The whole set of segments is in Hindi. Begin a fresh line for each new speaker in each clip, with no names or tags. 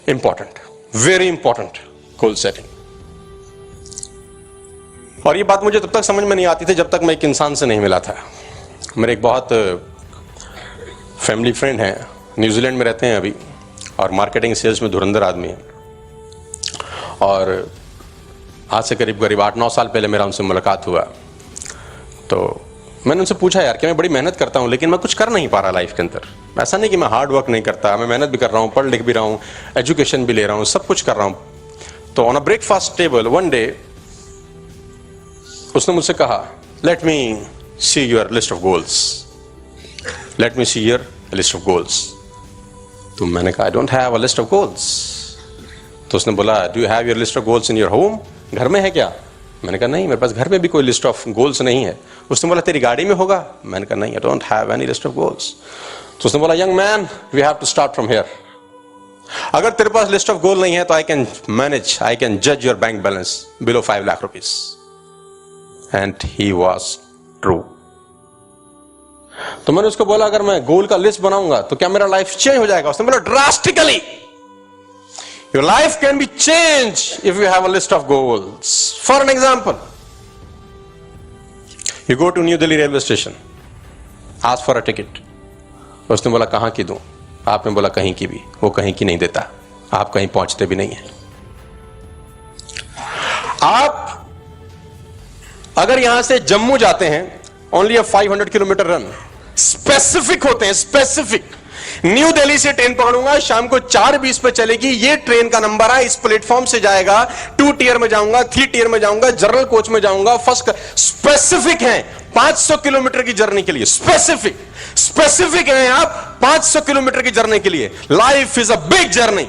Important, very important goal setting. और ये बात मुझे तब तक समझ में नहीं आती थी जब तक मैं एक इंसान से नहीं मिला था। मेरे एक बहुत फैमिली फ्रेंड हैं, न्यूजीलैंड में रहते हैं अभी, और मार्केटिंग सेल्स में धुरंधर आदमी है। और आज से करीब 8-9 साल पहले मेरा उनसे मुलाकात हुआ। तो मैंने उनसे पूछा, यार कि मैं बड़ी मेहनत करता हूँ लेकिन मैं कुछ कर नहीं पा रहा लाइफ के अंदर। ऐसा नहीं कि मैं हार्ड वर्क नहीं करता, मैं मेहनत भी कर रहा हूँ, पढ़ लिख भी रहा हूँ, एजुकेशन भी ले रहा हूँ, सब कुछ कर रहा हूँ। तो on a breakfast table one day उसने मुझसे कहा, let me see your list of goals, let me see your list of goals. तो मैंने कहा, आई don't have a list of goals. तो उसने बोला, do you have your list of goals in your home? घर में है क्या? मैंने कहा, नहीं, मेरे पास घर में भी कोई लिस्ट ऑफ गोल्स नहीं है। उसने बोला, तेरी गाड़ी में होगा? मैंने कहा, नहीं, I don't have any list of goals. तो उसने बोला, young man, we have to start from here. अगर तेरे पास लिस्ट ऑफ गोल नहीं है तो I can manage, I can जज your bank balance below 5 lakh rupees. And he was true. तो मैंने उसको बोला, अगर मैं गोल का लिस्ट बनाऊंगा तो क्या मेरा लाइफ चेंज हो जाएगा? उसने बोला, drastically. Your life can be changed if you have a list of goals. For an example, you go to New Delhi railway station, ask for a ticket. उसने बोला, कहाँ की दूं? आपने बोला, कहीं की भी। वो कहीं की नहीं देता, आप कहीं पहुंचते भी नहीं हैं। आप अगर यहां से जम्मू जाते हैं, only a 500 kilometre run, specific होते हैं, स्पेसिफिक। न्यू दिल्ली से ट्रेन पकड़ूंगा, शाम को 4:20 पे चलेगी, ये ट्रेन का नंबर है, इस प्लेटफॉर्म से जाएगा, 2 टियर में जाऊंगा, 3 टियर में जाऊंगा, जनरल कोच में जाऊंगा, फर्स्ट। स्पेसिफिक है 500 किलोमीटर की जर्नी के लिए, स्पेसिफिक, स्पेसिफिक है आप 500 किलोमीटर की जर्नी के लिए। Life is a big journey,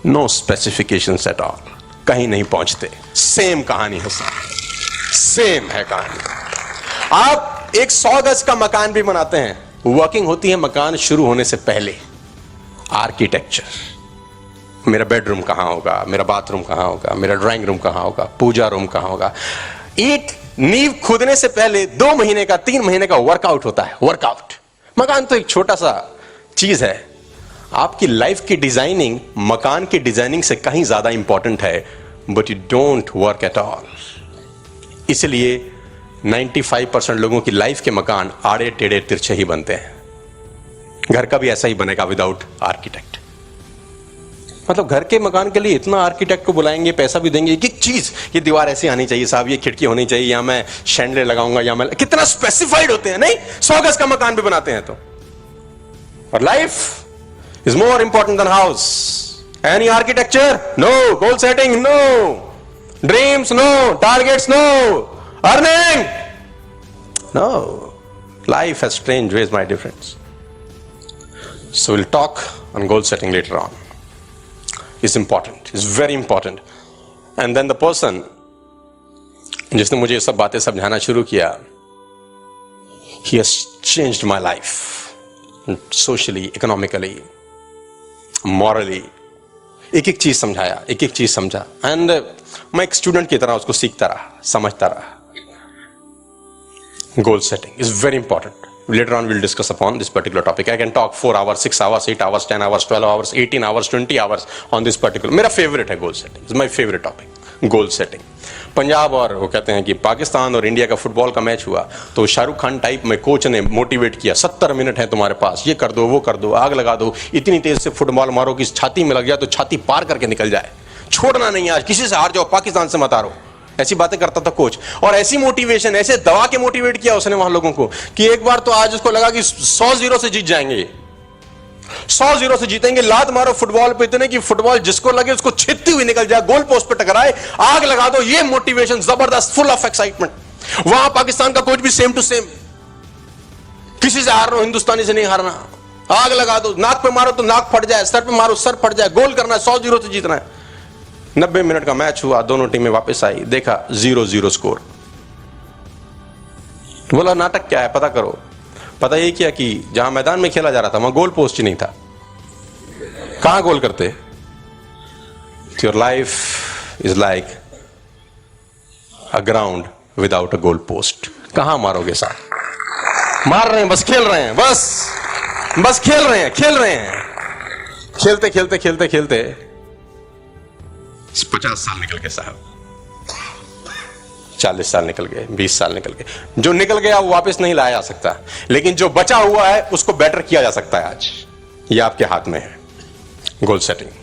no specifications at all, कहीं नहीं पहुंचते। सेम कहानी है, सेम है कहानी। आप एक 100 गज का मकान भी बनाते हैं, वर्किंग होती है मकान शुरू होने से पहले। आर्किटेक्चर, मेरा बेडरूम कहां होगा, मेरा बाथरूम कहां होगा, मेरा ड्राइंग रूम कहां होगा, पूजा रूम कहां होगा। ईंट नींव खोदने से पहले 2 महीने का, 3 महीने का वर्कआउट होता है, वर्कआउट। मकान तो एक छोटा सा चीज है, आपकी लाइफ की डिजाइनिंग मकान की डिजाइनिंग से कहीं ज्यादा इंपॉर्टेंट है, but you don't work at all. इसलिए 95% लोगों की लाइफ के मकान आड़े टेढ़े तिरछे ही बनते हैं। घर का भी ऐसा ही बनेगा विदाउट आर्किटेक्ट। मतलब घर के मकान के लिए इतना आर्किटेक्ट को बुलाएंगे, पैसा भी देंगे, एक चीज, ये दीवार ऐसी आनी चाहिए साहब, ये खिड़की होनी चाहिए, या मैं शैंडले लगाऊंगा, या मैं, कितना स्पेसिफाइड होते हैं। नहीं, 100 गज का मकान भी बनाते हैं तो। और life is more important than house. Any architecture? No. Goal setting? No. Dreams? No. Targets? No. Earning? No. Life has strange ways, my dear friends. So we'll talk on goal setting later on. It's important. It's very important. And then the person जिसने मुझे ये सब बातें समझाना शुरू किया, he has changed my life. Socially, economically, morally. एक एक चीज समझाया, एक एक चीज समझा। एंड मैं एक स्टूडेंट की तरह उसको सीखता रहा, समझता रहा। Goal setting is very important. Later on we'll discuss upon this particular topic. I can talk 4 hours, 6 hours, 8 hours, 10 hours, 12 hours, 18 hours, 20 hours on this particular. मेरा favorite है goal setting. It's my favorite topic. Goal setting. Punjab और वो कहते हैं कि पाकिस्तान और इंडिया का फुटबॉल का मैच हुआ तो शाहरुख खान टाइप में कोच ने मोटिवेट किया, 70 मिनट है तुम्हारे पास, ये कर दो, वो कर दो, आग लगा दो, इतनी तेज से फुटबॉल मारो कि छाती में लग जाए तो छाती पार करके निकल जाए, छोड़ना नहीं, आज किसी से हार जाओ, पाकिस्तान से मत हारो। ऐसी बातें करता था कोच। और ऐसी मोटिवेशन, ऐसे दवा के मोटिवेट किया उसने वहां लोगों को कि एक बार तो आज उसको लगा कि 100-0 से जीत जाएंगे, 100-0 से जीतेंगे। लात मारो फुटबॉल पे इतने कि फुटबॉल जिसको लगे उसको छिदती हुई निकल जाए, गोल पोस्ट पे टकराए, आग लगा दो। ये मोटिवेशन जबरदस्त, फुल ऑफ एक्साइटमेंट। वहां पाकिस्तान का कोच भी सेम टू सेम, किसी से हार रहा हो, हिंदुस्तानी से नहीं हारना, आग लगा दो, नाक पे मारो तो नाक फट जाए, सर पे मारो सर फट जाए, गोल करना है, 100-0 से जीतना है। 90 मिनट का मैच हुआ, दोनों टीमें वापस आई, देखा 0-0 स्कोर। बोला नाटक क्या है, पता करो। पता ये किया कि जहां मैदान में खेला जा रहा था वहां गोल पोस्ट ही नहीं था। कहां गोल करते? Your life is like a ground without a goal post. कहां मारोगे साहब? मार रहे हैं, बस खेल रहे हैं, बस खेल रहे हैं, खेल रहे हैं। खेलते खेलते खेलते खेलते 50 साल निकल गए साहब, 40 साल निकल गए, 20 साल निकल गए। जो निकल गया वो वापस नहीं लाया जा सकता, लेकिन जो बचा हुआ है उसको बेटर किया जा सकता है। आज ये आपके हाथ में है, गोल सेटिंग।